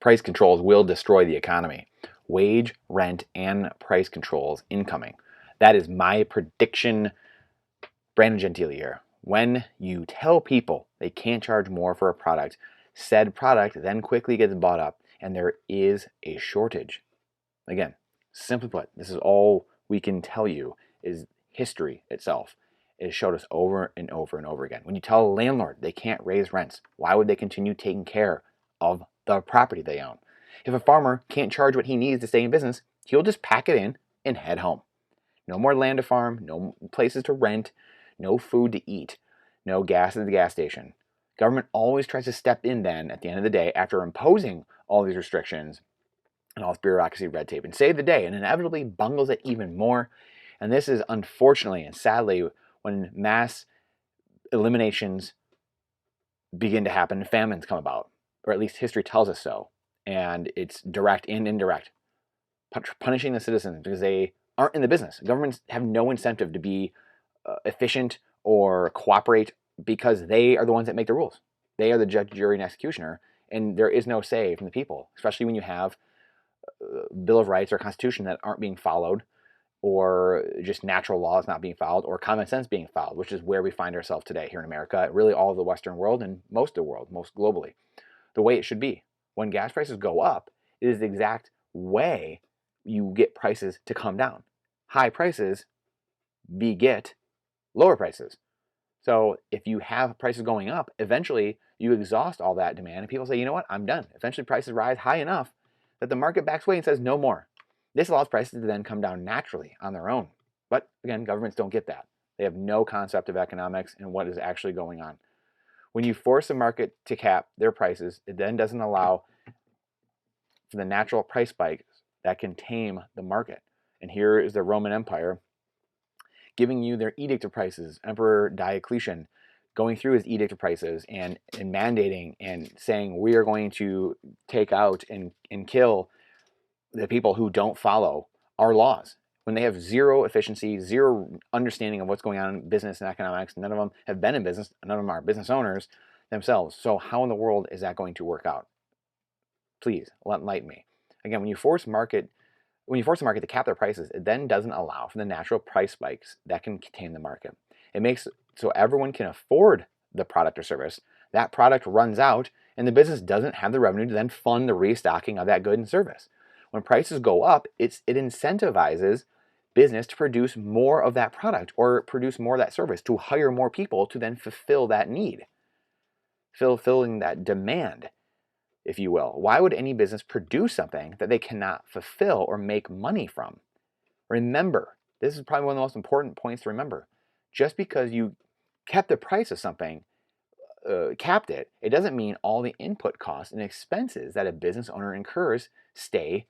price controls will destroy the economy. Wage, rent, and price controls incoming. That is my prediction. Brandon Gentili here. When you tell people they can't charge more for a product, said product then quickly gets bought up and there is a shortage. Again, simply put, this is all we can tell you is history itself. It has showed us over and over and over again. When you tell a landlord they can't raise rents, why would they continue taking care of the property they own? If a farmer can't charge what he needs to stay in business, he'll just pack it in and head home. No more land to farm, no places to rent, no food to eat, no gas at the gas station. Government always tries to step in then at the end of the day after imposing all these restrictions and all this bureaucracy, red tape, and save the day, and inevitably bungles it even more. And this is unfortunately and sadly when mass eliminations begin to happen, famines come about, or at least history tells us so. And it's direct and indirect, punishing the citizens because they aren't in the business. Governments have no incentive to be efficient or cooperate because they are the ones that make the rules. They are the judge, jury, and executioner, and there is no say from the people, especially when you have Bill of Rights or Constitution that aren't being followed, or just natural laws not being followed, or common sense being followed, which is where we find ourselves today here in America, really all of the Western world and most of the world, most globally, the way it should be. When gas prices go up, it is the exact way you get prices to come down. High prices beget lower prices. So if you have prices going up, eventually you exhaust all that demand and people say, you know what, I'm done. Eventually prices rise high enough that the market backs away and says no more. This allows prices to then come down naturally on their own. But again, governments don't get that. They have no concept of economics and what is actually going on. When you force a market to cap their prices, it then doesn't allow for the natural price spikes that can tame the market. And here is the Roman Empire giving you their edict of prices. Emperor Diocletian going through his edict of prices and mandating and saying we are going to take out and kill the people who don't follow our laws. When they have zero efficiency, zero understanding of what's going on in business and economics, none of them have been in business, none of them are business owners themselves. So how in the world is that going to work out? Please enlighten me. Again, when you force the market to cap their prices, it then doesn't allow for the natural price spikes that can contain the market. It makes so everyone can afford the product or service. That product runs out and the business doesn't have the revenue to then fund the restocking of that good and service. When prices go up, it incentivizes business to produce more of that product or produce more of that service, to hire more people to then fulfill that need, fulfilling that demand, if you will. Why would any business produce something that they cannot fulfill or make money from? Remember, this is probably one of the most important points to remember. Just because you kept the price of something, capped it, it doesn't mean all the input costs and expenses that a business owner incurs stay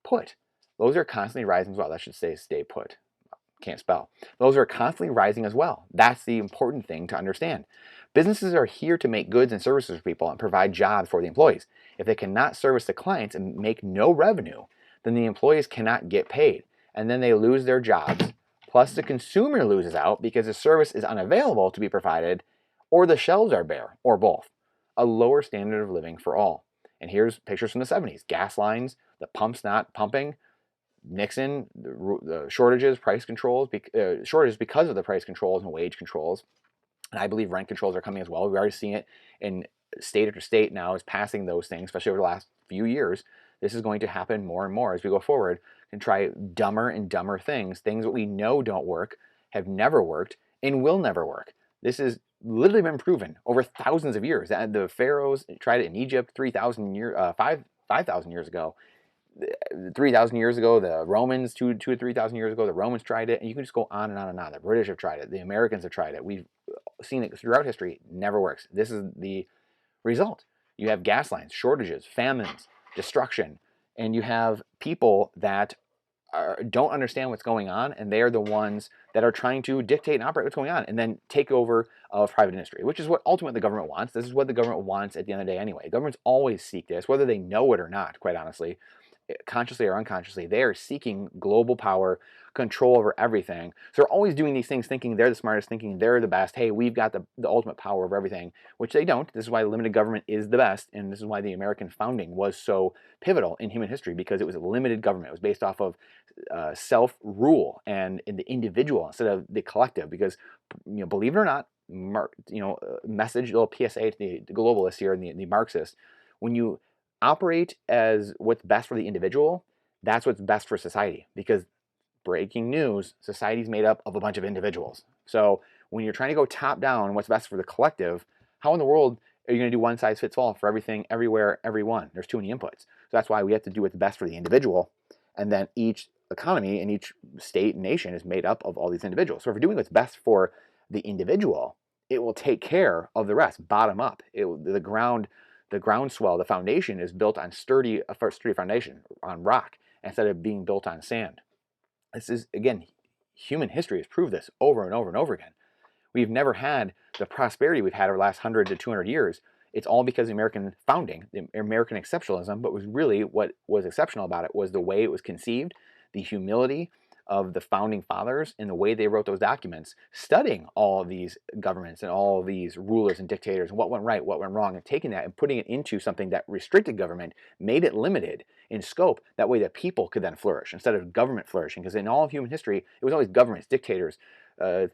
put. Those are constantly rising as well. That should say stay put. Can't spell. Those are constantly rising as well. That's the important thing to understand. Businesses are here to make goods and services for people and provide jobs for the employees. If they cannot service the clients and make no revenue, then the employees cannot get paid. And then they lose their jobs. Plus the consumer loses out because the service is unavailable to be provided, or the shelves are bare, or both. A lower standard of living for all. And here's pictures from the 70s. Gas lines, the pumps not pumping, Nixon, the shortages, price controls, shortages because of the price controls and wage controls. And I believe rent controls are coming as well. We've already seen it in state after state now is passing those things, especially over the last few years. This is going to happen more and more as we go forward and try dumber and dumber things that we know don't work, have never worked, and will never work. This has literally been proven over thousands of years. The pharaohs tried it in Egypt 5,000 years ago. 3,000 years ago, the Romans, 2 to 3,000 years ago, the Romans tried it, and you can just go on and on and on. The British have tried it. The Americans have tried it. We've seen it throughout history. It never works. This is the result. You have gas lines, shortages, famines, destruction, and you have people that don't understand what's going on, and they are the ones that are trying to dictate and operate what's going on, and then take over of private industry, which is what ultimately the government wants. This is what the government wants at the end of the day anyway. Governments always seek this, whether they know it or not, quite honestly. consciously or unconsciously, they are seeking global power, control over everything. So they're always doing these things thinking they're the smartest, thinking they're the best. Hey, we've got the ultimate power over everything, which they don't. This is why limited government is the best, and this is why the American founding was so pivotal in human history, because it was a limited government. It was based off of self-rule and in the individual instead of the collective. Because, believe it or not, message, little PSA to the globalists here and the Marxists, when you operate as what's best for the individual, that's what's best for society. Because, breaking news, society's made up of a bunch of individuals. So when you're trying to go top down, what's best for the collective, how in the world are you going to do one size fits all for everything, everywhere, everyone? There's too many inputs. So that's why we have to do what's best for the individual, and then each economy and each state and nation is made up of all these individuals. So if we're doing what's best for the individual, it will take care of the rest, bottom up. The groundswell, the foundation is built on sturdy foundation, on rock, instead of being built on sand. This is, again, human history has proved this over and over and over again. We've never had the prosperity we've had over the last 100 to 200 years. It's all because of the American founding, the American exceptionalism, but was really what was exceptional about it was the way it was conceived, the humility of the founding fathers, and the way they wrote those documents, studying all of these governments and all of these rulers and dictators, what went right, what went wrong, and taking that and putting it into something that restricted government, made it limited in scope. That way the people could then flourish instead of government flourishing. Because in all of human history, it was always governments, dictators,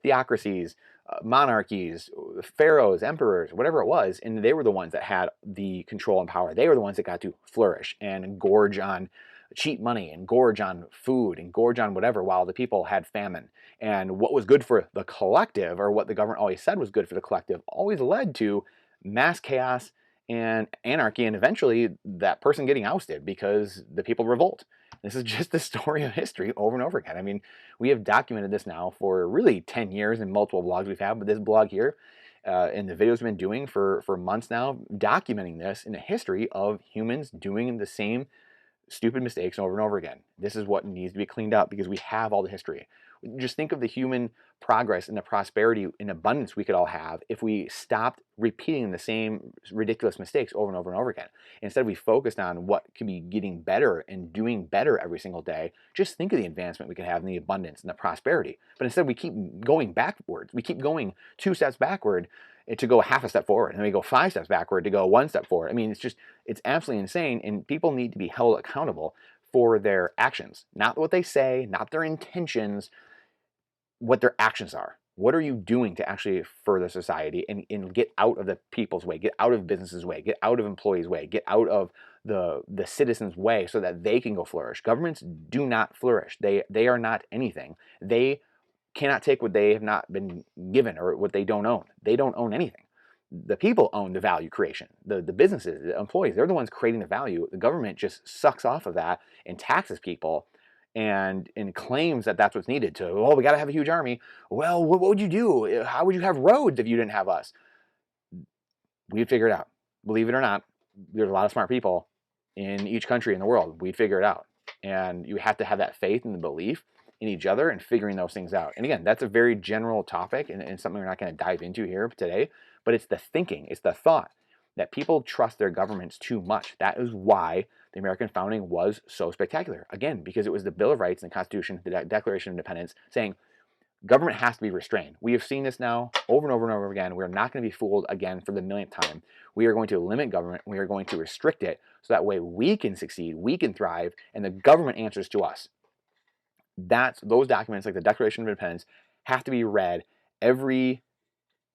theocracies, monarchies, pharaohs, emperors, whatever it was, and they were the ones that had the control and power. They were the ones that got to flourish and gorge on cheap money and gorge on food and gorge on whatever, while the people had famine. And what was good for the collective, or what the government always said was good for the collective, always led to mass chaos and anarchy, and eventually that person getting ousted because the people revolt. This is just the story of history over and over again. I mean, we have documented this now for really 10 years in multiple blogs we've had, but this blog here and the videos we've been doing for months now, documenting this in the history of humans doing the same stupid mistakes over and over again. This is what needs to be cleaned up, because we have all the history. Just think of the human progress and the prosperity and abundance we could all have if we stopped repeating the same ridiculous mistakes over and over and over again. Instead, we focused on what could be getting better and doing better every single day. Just think of the advancement we could have in the abundance and the prosperity. But instead, we keep going backwards. We keep going 2 steps backward to go half a step forward, and then we go 5 steps backward to go 1 step forward. I mean, it's absolutely insane, and people need to be held accountable for their actions, not what they say, not their intentions, what their actions are. What are you doing to actually further society and get out of the people's way, get out of businesses' way, get out of employees' way, get out of the citizens' way, so that they can go flourish? Governments do not flourish. They are not anything. They cannot take what they have not been given or what they don't own. They don't own anything. The people own the value creation. The businesses, the employees, they're the ones creating the value. The government just sucks off of that and taxes people and claims that that's what's needed to, oh, we got to have a huge army. Well, what would you do? How would you have roads if you didn't have us? We'd figure it out. Believe it or not, there's a lot of smart people in each country in the world. We'd figure it out. And you have to have that faith and the belief in each other and figuring those things out. And again, that's a very general topic and something we're not going to dive into here today, but it's the thinking, it's the thought that people trust their governments too much. That is why the American founding was so spectacular. Again, because it was the Bill of Rights and the Constitution, the Declaration of Independence, saying government has to be restrained. We have seen this now over and over and over again. We're not going to be fooled again for the millionth time. We are going to limit government. We are going to restrict it so that way we can succeed, we can thrive, and the government answers to us. Those documents, like the Declaration of Independence, have to be read every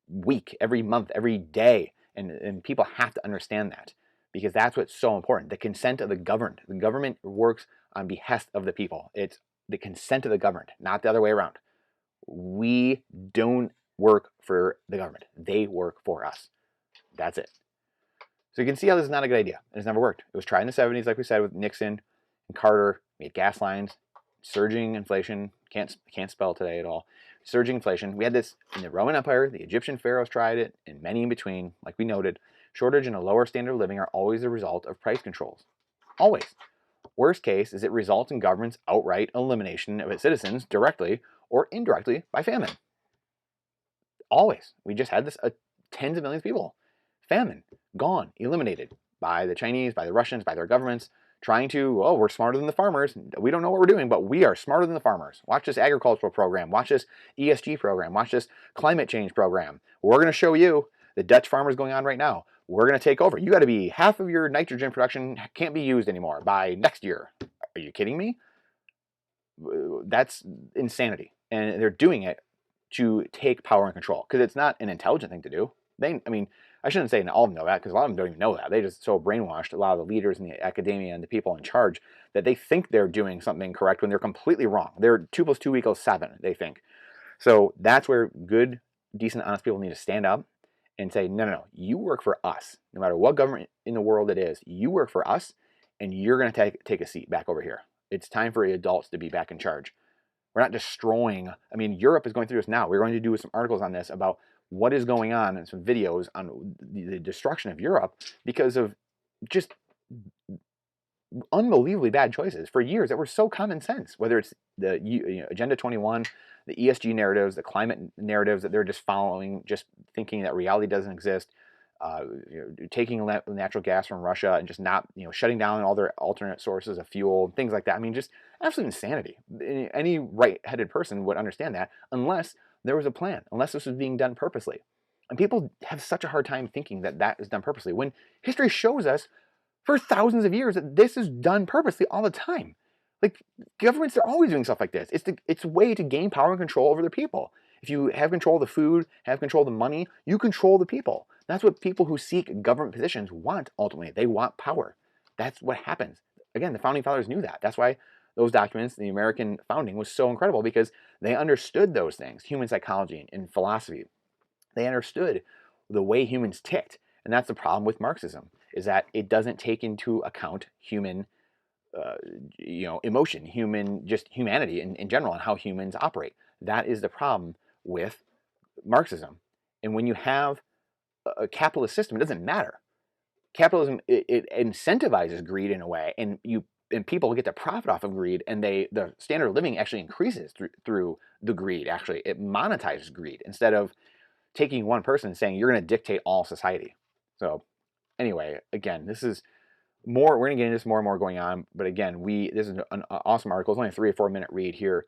week, every month, every day, and people have to understand that, because that's what's so important. The consent of the governed. The government works on behest of the people. It's the consent of the governed, not the other way around. We don't work for the government. They work for us. That's it. So you can see how this is not a good idea. It's never worked. It was tried in the 70s, like we said, with Nixon and Carter. We had gas lines, surging inflation. Can't spell today at all. Surging inflation. We had this in the Roman Empire. The Egyptian pharaohs tried it, and many in between. Like we noted, shortage and a lower standard of living are always the result of price controls. Always. Worst case is it results in government's outright elimination of its citizens directly or indirectly by famine. Always. We just had this tens of millions of people. Famine. Gone. Eliminated by the Chinese, by the Russians, by their governments, trying to, oh, we're smarter than the farmers. We don't know what we're doing, but we are smarter than the farmers. Watch this agricultural program. Watch this ESG program. Watch this climate change program. We're going to show you the Dutch farmers going on right now. We're going to take over. You got to be half of your nitrogen production can't be used anymore by next year. Are you kidding me? That's insanity. And they're doing it to take power and control because it's not an intelligent thing to do. I shouldn't say all of them know that because a lot of them don't even know that. They just so brainwashed, a lot of the leaders in the academia and the people in charge, that they think they're doing something correct when they're completely wrong. They're 2 + 2 = 7, they think. So that's where good, decent, honest people need to stand up and say, no, no, no, you work for us. No matter what government in the world it is, you work for us, and you're going to take a seat back over here. It's time for adults to be back in charge. We're not destroying. Europe is going through this now. We're going to do some articles on this about what is going on and some videos on the destruction of Europe because of just unbelievably bad choices for years that were so common sense, whether it's the Agenda 21, the ESG narratives, the climate narratives that they're just following, just thinking that reality doesn't exist, taking natural gas from Russia and just not, shutting down all their alternate sources of fuel, things like that. Just absolute insanity. Any right-headed person would understand that unless there was a plan, unless this was being done purposely. And people have such a hard time thinking that that is done purposely when history shows us for thousands of years that this is done purposely all the time. Like, governments are always doing stuff like this. It's a way to gain power and control over their people. If you have control of the food, have control of the money, you control the people. That's what people who seek government positions want ultimately. They want power. That's what happens. Again, the founding fathers knew that. That's why those documents, the American founding, was so incredible because they understood those things, human psychology and philosophy. They understood the way humans ticked. And that's the problem with Marxism, is that it doesn't take into account human emotion, humanity in general, and how humans operate. That is the problem with Marxism. And when you have a capitalist system, it doesn't matter. Capitalism, it incentivizes greed in a way, and people get to profit off of greed, and the standard of living actually increases through the greed. Actually, it monetizes greed instead of taking one person and saying you're going to dictate all society. So anyway, again, this is more. We're going to get into this more and more going on. But again, this is an awesome article. It's only a 3 or 4 minute read here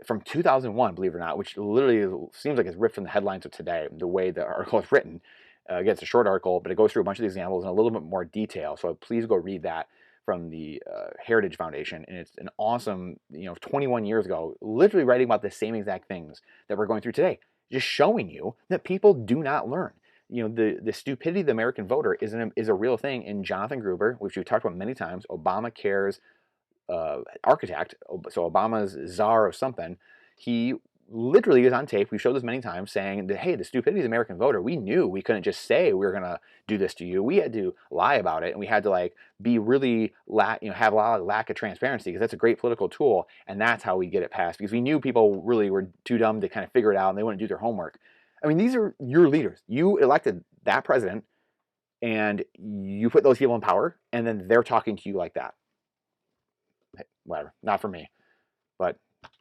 from 2001, believe it or not, which literally seems like it's ripped from the headlines of today. The way the article is written, again, it's a short article, but it goes through a bunch of examples in a little bit more detail. So please go read that from the Heritage Foundation, and it's an awesome, 21 years ago, literally writing about the same exact things that we're going through today, just showing you that people do not learn. The stupidity of the American voter is a real thing. And Jonathan Gruber, which we've talked about many times, Obamacare's architect, so Obama's czar of something, he literally is on tape. We've showed this many times, saying that, hey, the stupidity of the American voter, we knew we couldn't just say we were going to do this to you. We had to lie about it, and we had to be really have a lot of lack of transparency, because that's a great political tool, and that's how we get it passed, because we knew people really were too dumb to kind of figure it out, and they wouldn't do their homework. These are your leaders. You elected that president, and you put those people in power, and then they're talking to you like that. Hey, whatever, not for me, but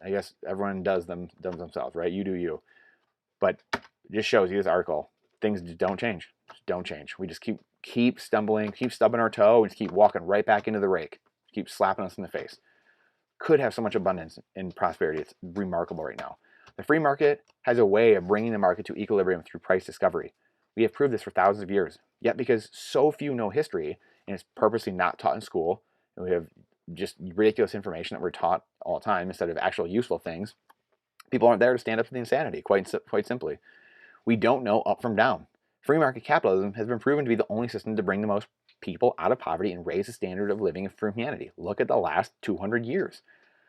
I guess everyone does themselves, right? You do you. But it just shows you this article. Things don't change. Just don't change. We just keep stumbling, keep stubbing our toe, and just keep walking right back into the rake. Keep slapping us in the face. Could have so much abundance and prosperity. It's remarkable right now. The free market has a way of bringing the market to equilibrium through price discovery. We have proved this for thousands of years. Yet because so few know history, and it's purposely not taught in school, and we have just ridiculous information that we're taught all the time instead of actual useful things, people aren't there to stand up to the insanity, quite simply. We don't know up from down. Free market capitalism has been proven to be the only system to bring the most people out of poverty and raise the standard of living for humanity. Look at the last 200 years.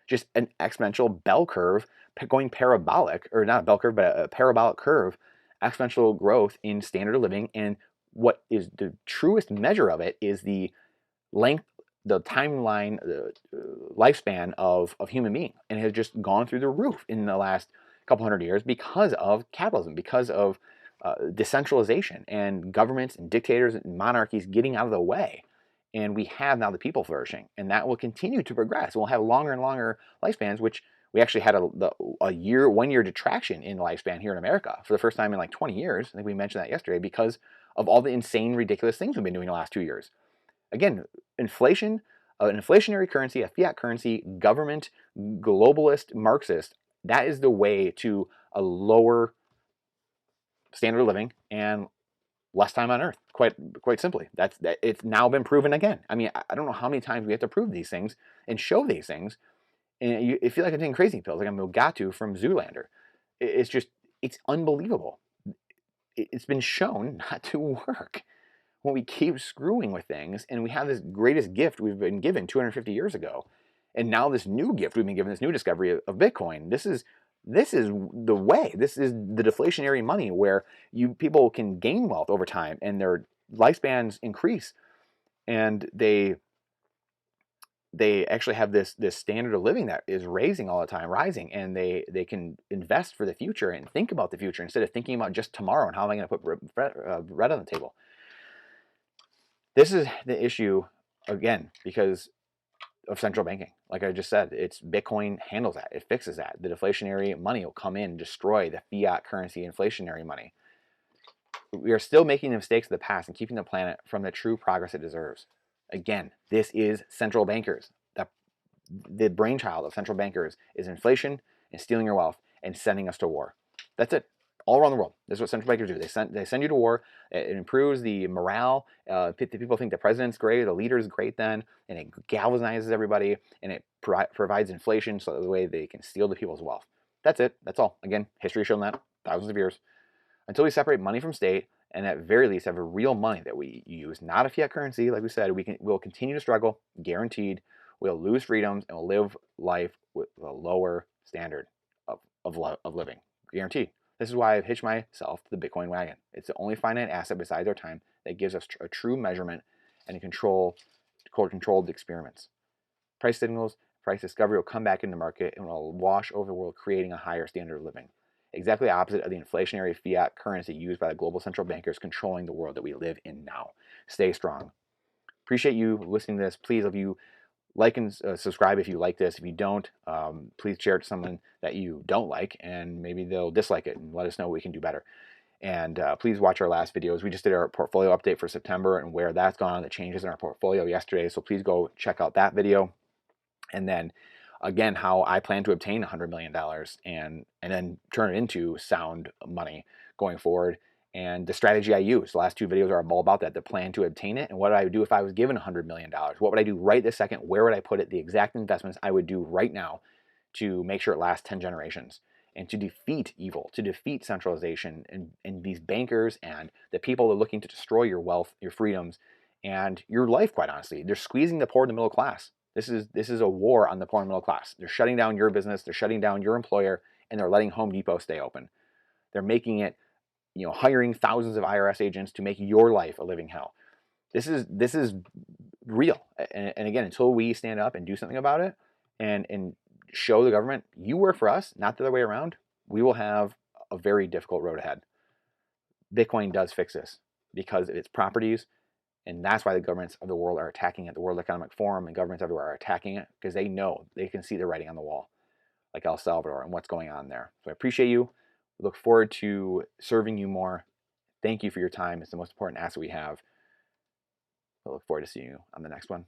Just an exponential bell curve going parabolic, or not a bell curve, but a parabolic curve, exponential growth in standard of living. And what is the truest measure of it is the length, the timeline, the lifespan of human being, and has just gone through the roof in the last couple hundred years because of capitalism, because of decentralization and governments and dictators and monarchies getting out of the way. And we have now the people flourishing, and that will continue to progress. We'll have longer and longer lifespans, which we actually had a 1 year detraction in lifespan here in America for the first time in 20 years. I think we mentioned that yesterday, because of all the insane, ridiculous things we've been doing the last 2 years. Again, inflation, An inflationary currency, a fiat currency, government, globalist, Marxist, that is the way to a lower standard of living and less time on Earth. Quite simply, it's now been proven again. I mean, I don't know how many times we have to prove these things and show these things, and you feel like I'm taking crazy pills, like I'm Mugatu from Zoolander. It's unbelievable. It's been shown not to work when we keep screwing with things, and we have this greatest gift we've been given 250 years ago, and now this new gift we've been given, this new discovery of Bitcoin. This is the way. This is the deflationary money where people can gain wealth over time and their lifespans increase, and they actually have this standard of living that is rising all the time, and they can invest for the future and think about the future instead of thinking about just tomorrow and how am I going to put bread on the table. This is the issue, again, because of central banking. Like I just said, it's Bitcoin handles that. It fixes that. The deflationary money will come in and destroy the fiat currency inflationary money. We are still making the mistakes of the past and keeping the planet from the true progress it deserves. Again, this is central bankers. The brainchild of central bankers is inflation and stealing your wealth and sending us to war. That's it. All around the world. This is what central bankers do. They send you to war. It improves the morale. People think the president's great, the leader's great then, and it galvanizes everybody, and it provides inflation so the way they can steal the people's wealth. That's it. That's all. Again, history has shown that thousands of years. Until we separate money from state, and at very least have a real money that we use, not a fiat currency, like we said, we'll continue to struggle, guaranteed. We'll lose freedoms and we'll live life with a lower standard of living, guaranteed. This is why I've hitched myself to the Bitcoin wagon. It's the only finite asset besides our time that gives us a true measurement and controlled experiments. Price signals, price discovery will come back into the market and will wash over the world, creating a higher standard of living. Exactly opposite of the inflationary fiat currency used by the global central bankers controlling the world that we live in now. Stay strong. Appreciate you listening to this. Please, if you like and subscribe if you like this. If you don't, please share it to someone that you don't like, and maybe they'll dislike it and let us know what we can do better. And please watch our last videos. We just did our portfolio update for September and where that's gone, the changes in our portfolio yesterday. So please go check out that video. And then again, how I plan to obtain $100 million and then turn it into sound money going forward. And the strategy I use. The last two videos are all about that, the plan to obtain it, and what I would do if I was given $100 million. What would I do right this second? Where would I put it? The exact investments I would do right now to make sure it lasts 10 generations. And to defeat evil, to defeat centralization and these bankers and the people that are looking to destroy your wealth, your freedoms, and your life, quite honestly. They're squeezing the poor and the middle class. This is a war on the poor and middle class. They're shutting down your business, they're shutting down your employer, and they're letting Home Depot stay open. They're making it, hiring thousands of IRS agents to make your life a living hell. This is real. And again, until we stand up and do something about it and show the government, you work for us, not the other way around, we will have a very difficult road ahead. Bitcoin does fix this because of its properties, and that's why the governments of the world are attacking it. The World Economic Forum and governments everywhere are attacking it because they know, they can see the writing on the wall, like El Salvador and what's going on there. So I appreciate you. Look forward to serving you more. Thank you for your time. It's the most important asset we have. I look forward to seeing you on the next one.